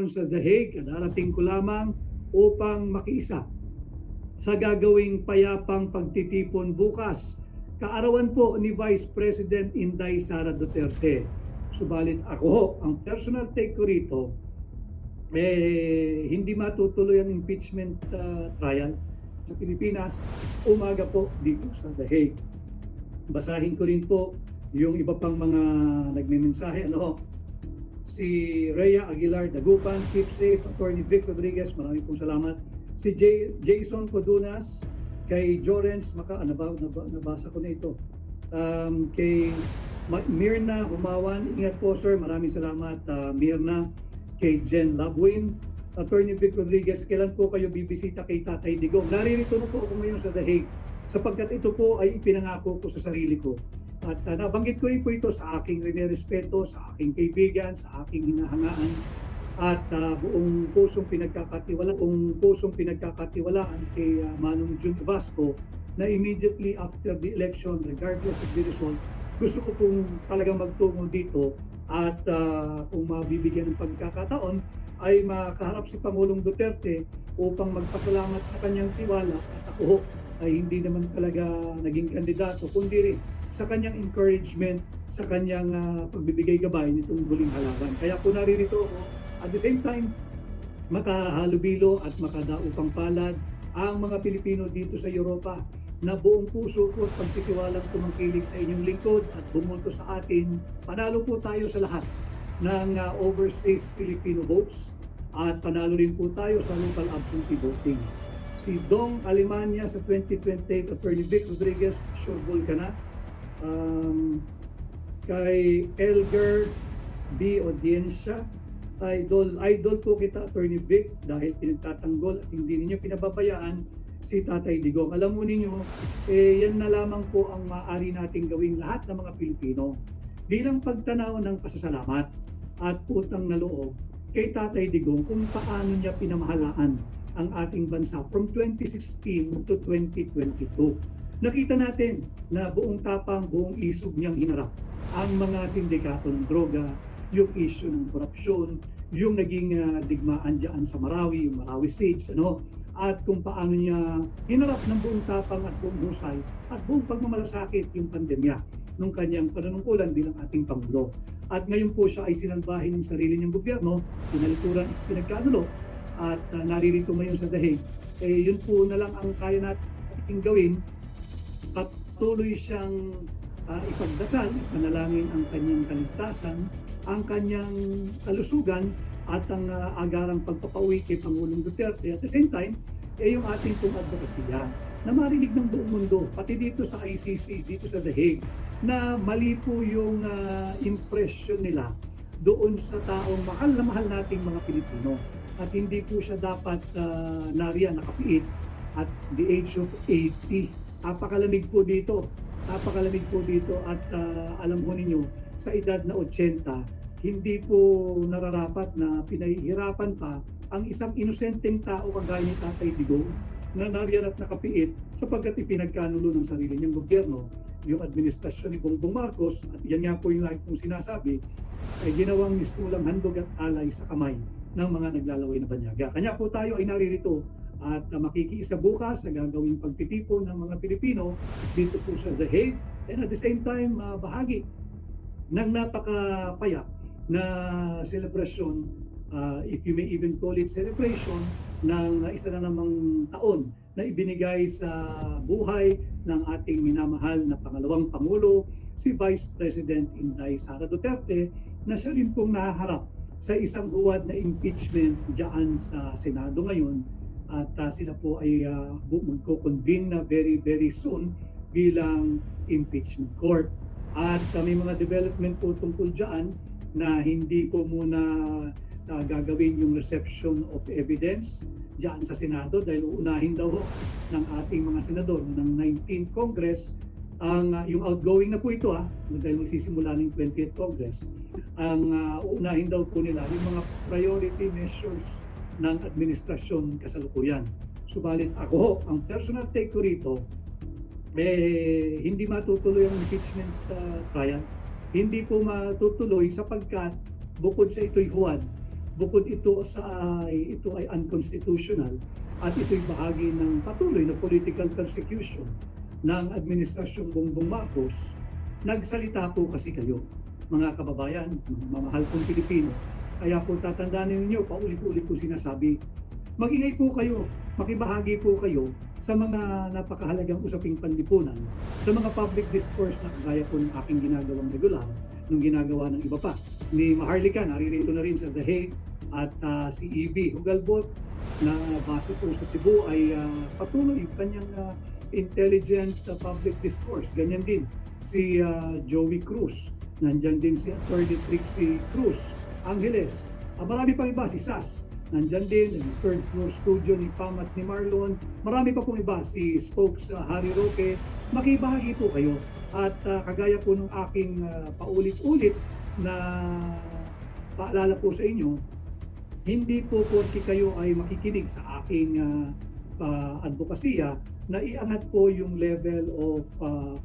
sa The Hague, darating ko lamang upang makiisa sa gagawing payapang pagtitipon bukas. Kaarawan po ni Vice President Inday Sara Duterte. Subalit ako, ang personal take ko rito, hindi matutuloy ang impeachment trial sa Pilipinas. Umaga po dito sa The Hague. Basahin ko rin po yung iba pang mga nagme-mensahe. Si Rhea Aguilar Dagupan, Keep Safe, Attorney Vic Rodriguez, maraming pong salamat. Si Jason Codunas, kay Jorens, nabasa ko na ito. Kay Mirna Humawan, ingat po sir, maraming salamat Mirna. Kay Jen Labwin, Attorney Vic Rodriguez, kailan po kayo bibisita kay Tatay Digong? Naririto na po ako ngayon sa The Hague, sapagkat ito po ay ipinangako ko sa sarili ko. At nabanggit ko rin po ito sa aking respeto, sa aking kaibigan, sa aking hinahangaan, at buong pusong pinagkakatiwalaan kay Manong Jun Vasco na immediately after the election, regardless of the result, gusto ko pong talagang magtungo dito at kung mabibigyan ng pagkakataon ay makaharap si Pangulong Duterte upang magpasalamat sa kanyang tiwala at ako ay hindi naman talaga naging kandidato kundi rin sa kanyang encouragement, sa kanyang pagbibigay gabay nitong huling halaban. Kaya po naririto ako, at the same time, makahalubilo at makadaupang palad ang mga Pilipino dito sa Europa na buong puso po at pagtitiwalang tumangkilik sa inyong lingkod at bumoto sa atin. Panalo po tayo sa lahat ng overseas Filipino votes at panalo rin po tayo sa local absentee voting. Si Dong Alemania sa 2028, Attorney Vic Rodriguez, sure ball ka na. Kay Elger B. Audiencia, idol po kita Attorney Vic dahil pinagtatanggol at hindi ninyo pinababayaan si Tatay Digong. Alam mo ninyo, yan na lamang po ang maaari nating gawing lahat ng mga Pilipino bilang pagtanaw ng pasasalamat at utang na loob kay Tatay Digong kung paano niya pinamahalaan ang ating bansa from 2016 to 2022. Nakita natin na buong tapang, buong isog niyang hinarap ang mga sindikato ng droga, yung issue ng korupsyon, yung naging digmaan dyan sa Marawi, yung Marawi Siege, at kung paano niya hinarap ng buong tapang at buong husay at buong pagmamalasakit yung pandemya nung kanyang panunungkulan bilang ating Pangulo. At ngayon po siya ay sinalbahin ng sarili niyang gobyerno, pinalikuran at pinagkanulo, at naririto ngayon sa The Hague. Yun po na lang ang kaya natin gawin. Patuloy siyang ipagdasal, panalangin ang kanyang kaligtasan, ang kanyang kalusugan at ang agarang pagpapauwi kay Pangulong Duterte. At the same time, yung ating pong advokasya na marinig ng buong mundo, pati dito sa ICC, dito sa The Hague, na mali po yung impression nila doon sa taong mahal na mahal nating mga Pilipino. At hindi po siya dapat nariyan, nakapiit at the age of 80. Napakalamig po dito at alam ho ninyo, sa edad na 80, hindi po nararapat na pinahihirapan pa ang isang inosenteng tao kagaya ni Tatay Digong na nariyan at nakapiit sapagkat ipinagkanulo ng sarili niyang gobyerno yung administrasyon ni Bongbong Marcos, at yan nga po yung lagi kong sinasabi, ay ginawang mistulang handog at alay sa kamay ng mga naglalaway na banyaga. Kanya po tayo ay naririto at makikiisa bukas sa gagawing pagtitipon ng mga Pilipino dito po sa The Hague, and at the same time bahagi ng napakapayak na selebrasyon, if you may even call it celebration, ng isa na namang taon na ibinigay sa buhay ng ating minamahal na pangalawang Pangulo, si Vice President Inday Sara Duterte, na siya rin pong nahaharap sa isang huwad na impeachment dyan sa Senado ngayon. At sila po ay magko-convene na very very soon bilang impeachment court. At may mga development po tungkol dyan na hindi po muna gagawin yung reception of evidence dyan sa Senado dahil uunahin daw ng ating mga senador ng 19th Congress yung outgoing na po ito dahil magsisimula ng 20th Congress. Ang uunahin daw po nila yung mga priority measures ng administrasyon kasalukuyan. Subalit ako, ang personal take ko rito, hindi matutuloy ang impeachment trial. Hindi po matutuloy sapagkat bukod sa ito'y huwad, bukod ito ay unconstitutional at ito'y bahagi ng patuloy na political persecution ng Administrasyong Bongbong Marcos, nagsalita po kasi kayo, mga kababayan, mga mamahal kong Pilipino. Kaya po tatandaan ninyo, paulit-ulit po sinasabi, mag-ingay po kayo, makibahagi po kayo sa mga napakahalagang usaping panlipunan, sa mga public discourse na kagaya po ng aking ginagawang regular, nung ginagawa ng iba pa. Ni Maharlika, naririto na rin sa The Hague, at si E.B. Hugalbot, na base po sa Cebu ay patuloy yung kanyang intelligent public discourse. Ganyan din si Joey Cruz, nandyan din si Attorney Trixie Cruz Angeles, marami pang iba, si Sas, nandyan din, yung third floor studio ni Pam at ni Marlon, marami pa pong iba, si Spokes Harry Roque, makibahagi po kayo. At kagaya po ng aking paulit-ulit na paalala po sa inyo, hindi po porke kayo ay makikinig sa aking advokasya na iangat po yung level of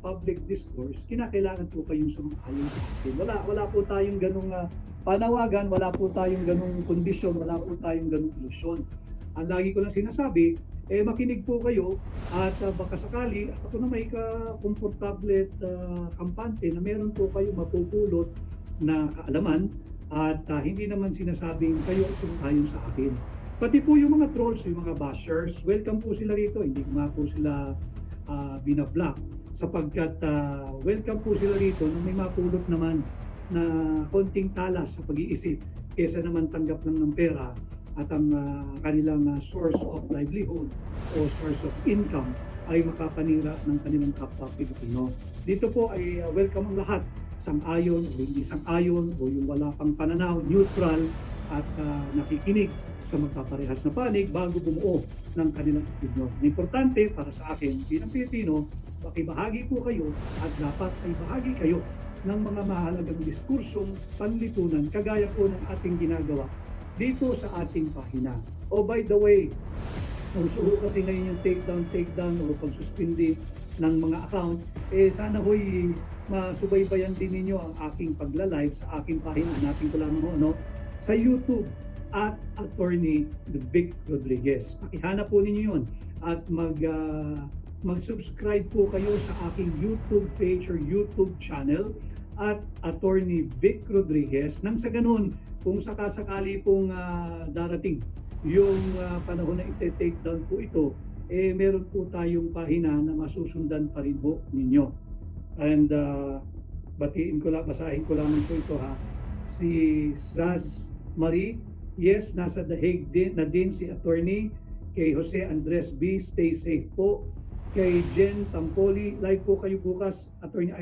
public discourse, kinakailangan po kayong sumang-ayon sa akin. Wala po tayong ganung panawagan, wala po tayong ganung kondisyon, wala po tayong ganung ilusyon. Ang lagi ko lang sinasabi, makinig po kayo at baka sakali ako na may komportable at kampante na meron po kayo mapupulot na kaalaman at hindi naman sinasabing kayo sumang-ayon sa akin. Pati po yung mga trolls, yung mga bashers, welcome po sila rito. Hindi ko nga po sila binablock sapagkat welcome po sila rito na may mapulot naman na konting talas sa pag-iisip kesa naman tanggap lang ng pera at ang kanilang source of livelihood o source of income ay makapanira ng kanilang kapwa Pilipino. Dito po ay welcome ang lahat, sang-ayon o hindi sang-ayon o yung wala pang pananaw, neutral at nakikinig sa magpaparehas na panig bago bumuo ng kanilang opinion. Importante para sa akin bilang Pilipino, makibahagi po kayo at dapat ay bahagi kayo ng mga mahalagang diskursong panlipunan kagaya po ng ating ginagawa dito sa ating pahina. Oh, by the way, uso kasi ngayon yung takedown o pagsuspindi ng mga account, sana ho'y masubaybayan din ninyo ang aking pagla-live sa aking pahina. Hanapin ko lang sa YouTube at Attorney Vic Rodriguez. Pakihanap po ninyo yun at mag-subscribe po kayo sa aking YouTube page or YouTube channel at Attorney Vic Rodriguez. Nang sa ganun, kung sakasakali pong darating yung panahon na ite-take down po ito, meron po tayong pahina na masusundan pa rin po ninyo. And basahin ko lang po ito ha. Si Zaz Marie, yes, nasa The Hague na din si attorney. Kay Jose Andres B, stay safe po. Kay Jen Tampoli, live po kayo bukas, Attorney